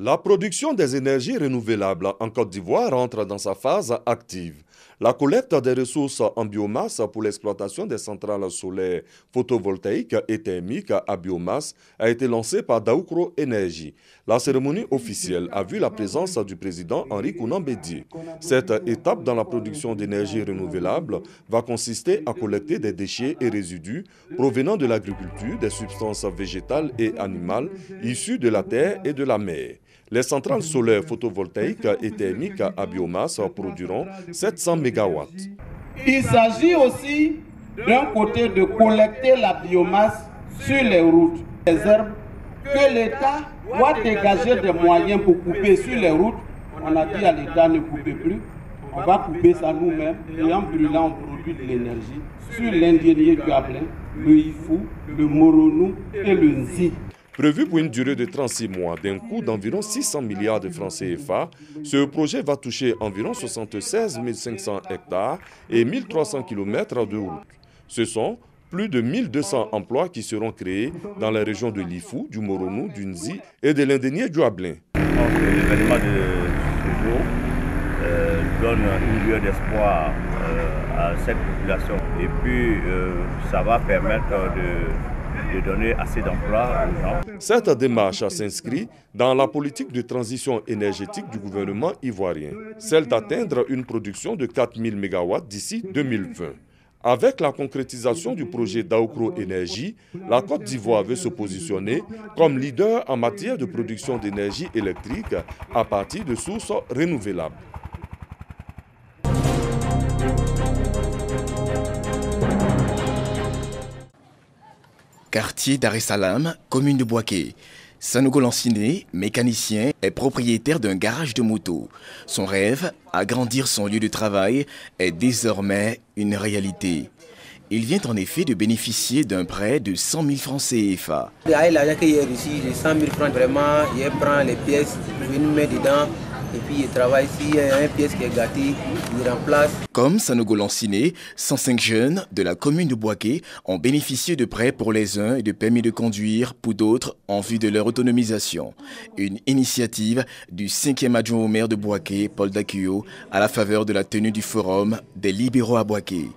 La production des énergies renouvelables en Côte d'Ivoire entre dans sa phase active. La collecte des ressources en biomasse pour l'exploitation des centrales solaires photovoltaïques et thermiques à biomasse a été lancée par Daoukro Énergie. La cérémonie officielle a vu la présence du président Henri Konan Bédié. Cette étape dans la production d'énergie renouvelable va consister à collecter des déchets et résidus provenant de l'agriculture, des substances végétales et animales issues de la terre et de la mer. Les centrales solaires photovoltaïques et thermiques à biomasse produiront 700 MW. Il s'agit aussi d'un côté de collecter la biomasse sur les routes, les herbes, que l'État doit dégager des moyens pour couper sur les routes. On a dit à l'État ne coupez plus, on va couper ça nous-mêmes et en brûlant on produit de l'énergie sur l'indiénier du Ablin, le Ifou, le Moronou et le Nzi. Prévu pour une durée de 36 mois, d'un coût d'environ 600 milliards de francs CFA, ce projet va toucher environ 76 500 hectares et 1300 km de route. Ce sont plus de 1200 emplois qui seront créés dans les régions de l'Ifou, du Moronou, du Nzi et de l'Indénié du Ablin. L'événement de ce jour donne une lueur d'espoir à cette population et puis ça va permettre de donner assez d'emplois aux gens. Cette démarche s'inscrit dans la politique de transition énergétique du gouvernement ivoirien, celle d'atteindre une production de 4000 MW d'ici 2020. Avec la concrétisation du projet Daoukro Énergie, la Côte d'Ivoire veut se positionner comme leader en matière de production d'énergie électrique à partir de sources renouvelables. Quartier Dar es Salaam, commune de Bouaké. Sanogo Lanciné, mécanicien, est propriétaire d'un garage de moto. Son rêve, agrandir son lieu de travail, est désormais une réalité. Il vient en effet de bénéficier d'un prêt de 100 000 francs CFA. Avec l'argent que j'ai reçu, les 100 000 francs, vraiment, je prends les pièces, je me mets dedans. Et puis je travaille ici, il y a une pièce qui est gâtée, il remplace. Comme Sanogo Lanciné, 105 jeunes de la commune de Bouaké ont bénéficié de prêts pour les uns et de permis de conduire pour d'autres en vue de leur autonomisation. Une initiative du 5e adjoint au maire de Bouaké, Paul Dakuyo, à la faveur de la tenue du forum des libéraux à Bouaké.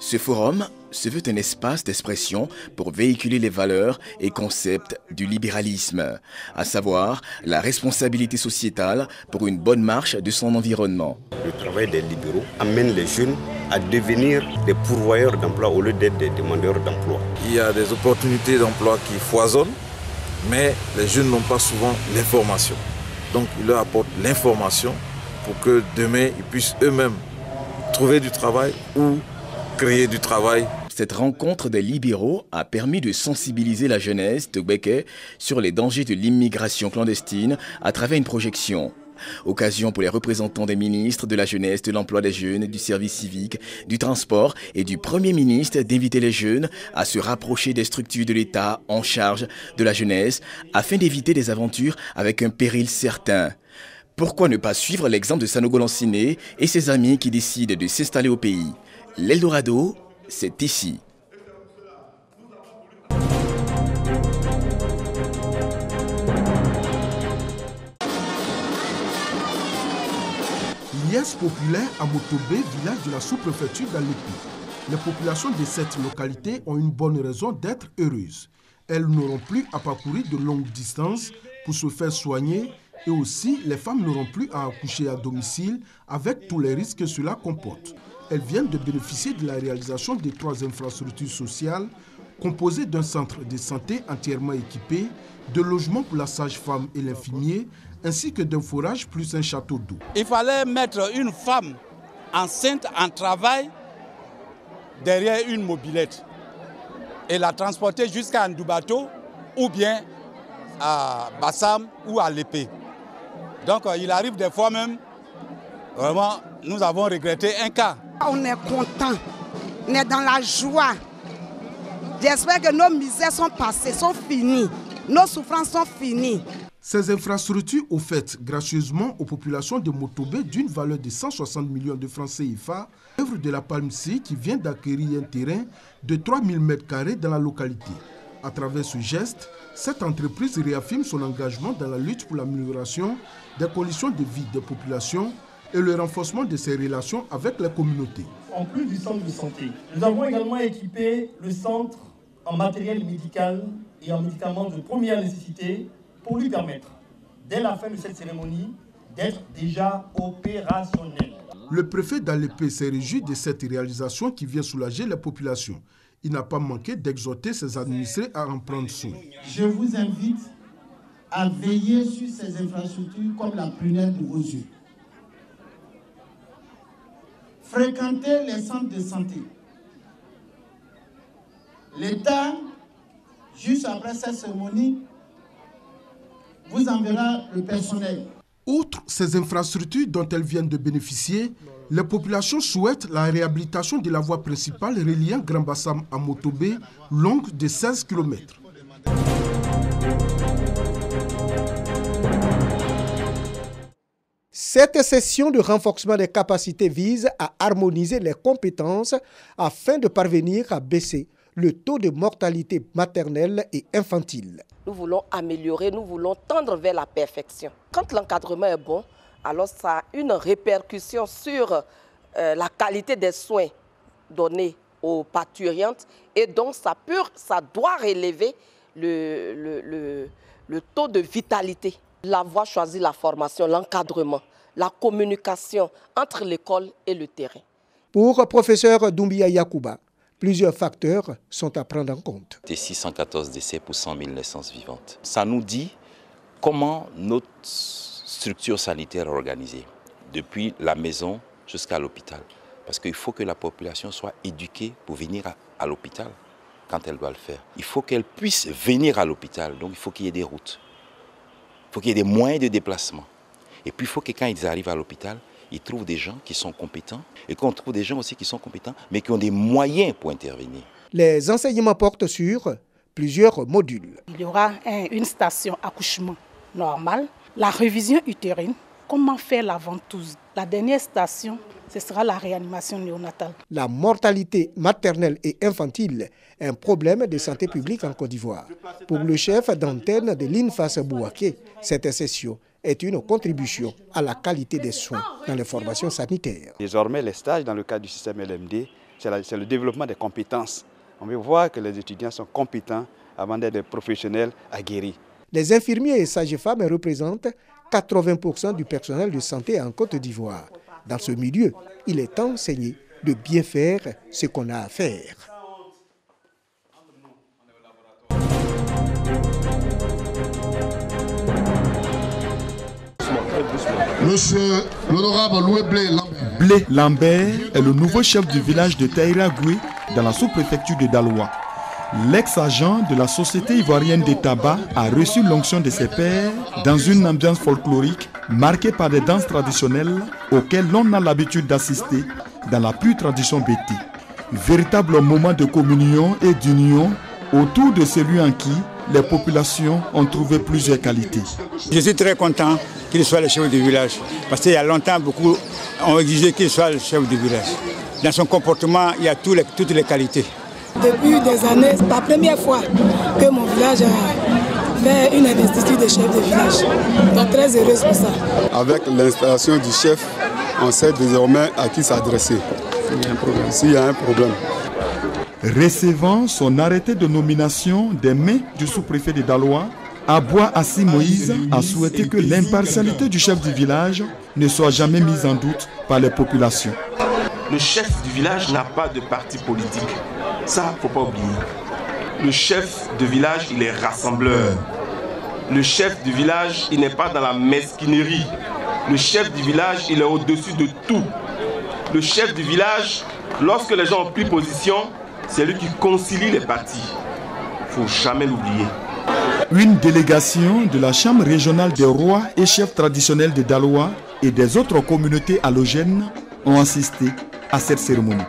Ce forum se veut un espace d'expression pour véhiculer les valeurs et concepts du libéralisme, à savoir la responsabilité sociétale pour une bonne marche de son environnement. Le travail des libéraux amène les jeunes à devenir des pourvoyeurs d'emploi au lieu d'être des demandeurs d'emploi. Il y a des opportunités d'emploi qui foisonnent, mais les jeunes n'ont pas souvent l'information. Donc il leur apporte l'information pour que demain ils puissent eux-mêmes trouver du travail ou créer du travail. Cette rencontre des libéraux a permis de sensibiliser la jeunesse de Bouaké sur les dangers de l'immigration clandestine à travers une projection. Occasion pour les représentants des ministres de la jeunesse, de l'emploi des jeunes, du service civique, du transport et du Premier ministre d'inviter les jeunes à se rapprocher des structures de l'État en charge de la jeunesse afin d'éviter des aventures avec un péril certain. Pourquoi ne pas suivre l'exemple de Sanogo Lanciné et ses amis qui décident de s'installer au pays? L'Eldorado, c'est ici. Liesse populaire à Motobé, village de la sous-préfecture d'Aleppo. Les populations de cette localité ont une bonne raison d'être heureuses. Elles n'auront plus à parcourir de longues distances pour se faire soigner et aussi les femmes n'auront plus à accoucher à domicile avec tous les risques que cela comporte. Elles viennent de bénéficier de la réalisation de 3 infrastructures sociales composées d'un centre de santé entièrement équipé, de logements pour la sage-femme et l'infirmier, ainsi que d'un forage plus un château d'eau. Il fallait mettre une femme enceinte en travail derrière une mobilette et la transporter jusqu'à Ndoubato ou bien à Bassam ou à l'épée. Donc il arrive des fois même, vraiment, nous avons regretté un cas. On est content, on est dans la joie. J'espère que nos misères sont passées, sont finies, nos souffrances sont finies. Ces infrastructures offertes gracieusement aux populations de Motobé d'une valeur de 160 millions de francs CFA, œuvre de la Palme C qui vient d'acquérir un terrain de 3000 m² dans la localité. À travers ce geste, cette entreprise réaffirme son engagement dans la lutte pour l'amélioration des conditions de vie des populations et le renforcement de ses relations avec les communautés. En plus du centre de santé, nous avons également équipé le centre en matériel médical et en médicaments de première nécessité pour lui permettre, dès la fin de cette cérémonie, d'être déjà opérationnel. Le préfet d'Alépé s'est réjoui de cette réalisation qui vient soulager les populations. Il n'a pas manqué d'exhorter ses administrés à en prendre soin. Je vous invite à veiller sur ces infrastructures comme la prunelle de vos yeux. Fréquentez les centres de santé. L'État, juste après cette cérémonie, vous enverra le personnel. Outre ces infrastructures dont elles viennent de bénéficier, les populations souhaitent la réhabilitation de la voie principale reliant Grand Bassam à Motobé, longue de 16 km. Cette session de renforcement des capacités vise à harmoniser les compétences afin de parvenir à baisser le taux de mortalité maternelle et infantile. Nous voulons améliorer, nous voulons tendre vers la perfection. Quand l'encadrement est bon, alors ça a une répercussion sur la qualité des soins donnés aux parturientes et donc ça doit relever le taux de vitalité. La voie choisit la formation, l'encadrement, la communication entre l'école et le terrain. Pour professeur Doumbia Yacouba, plusieurs facteurs sont à prendre en compte. Des 614 décès pour 100 000 naissances vivantes. Ça nous dit comment notre structure sanitaire est organisée, depuis la maison jusqu'à l'hôpital. Parce qu'il faut que la population soit éduquée pour venir à l'hôpital quand elle doit le faire. Il faut qu'elle puisse venir à l'hôpital, donc il faut qu'il y ait des routes. Il faut qu'il y ait des moyens de déplacement. Et puis il faut que quand ils arrivent à l'hôpital, ils trouvent des gens qui sont compétents et qu'on trouve des gens aussi qui sont compétents, mais qui ont des moyens pour intervenir. Les enseignements portent sur plusieurs modules. Il y aura une station accouchement normale, la révision utérine, comment faire la ventouse. La dernière station, ce sera la réanimation néonatale. La mortalité maternelle et infantile est un problème de santé publique en Côte d'Ivoire. Pour le chef d'antenne de l'INFAS Bouaké, cette session est une contribution à la qualité des soins dans les formations sanitaires. Désormais, les stages dans le cadre du système LMD, c'est le développement des compétences. On veut voir que les étudiants sont compétents avant d'être des professionnels aguerris. Les infirmiers et sages-femmes représentent 80% du personnel de santé en Côte d'Ivoire. Dans ce milieu, il est enseigné de bien faire ce qu'on a à faire. Monsieur l'honorable Louis Blé Lambert. Blé Lambert est le nouveau chef du village de Taïragoué dans la sous-préfecture de Daloa. L'ex-agent de la Société ivoirienne des tabacs a reçu l'onction de ses pairs dans une ambiance folklorique marquée par des danses traditionnelles auxquelles l'on a l'habitude d'assister dans la pure tradition béti. Véritable moment de communion et d'union autour de celui en qui les populations ont trouvé plusieurs qualités. Je suis très content qu'il soit le chef du village parce qu'il y a longtemps, beaucoup ont exigé qu'il soit le chef du village. Dans son comportement, il y a toutes les qualités. Depuis des années, c'est la première fois que mon village a fait une investiture de chef de village. Donc très heureuse pour ça. Avec l'installation du chef, on sait désormais à qui s'adresser s'il y a un problème. Recevant son arrêté de nomination des mains du sous-préfet de Daloa, Aboua Assi Moïse a souhaité que l'impartialité du chef du village ne soit jamais mise en doute par les populations. Le chef du village n'a pas de parti politique. Ça, il ne faut pas oublier. Le chef de village, il est rassembleur. Le chef du village, il n'est pas dans la mesquinerie. Le chef du village, il est au-dessus de tout. Le chef du village, lorsque les gens ont pris position, c'est lui qui concilie les partis. Il ne faut jamais l'oublier. Une délégation de la Chambre régionale des rois et chefs traditionnels de Daloa et des autres communautés allogènes ont assisté à cette cérémonie.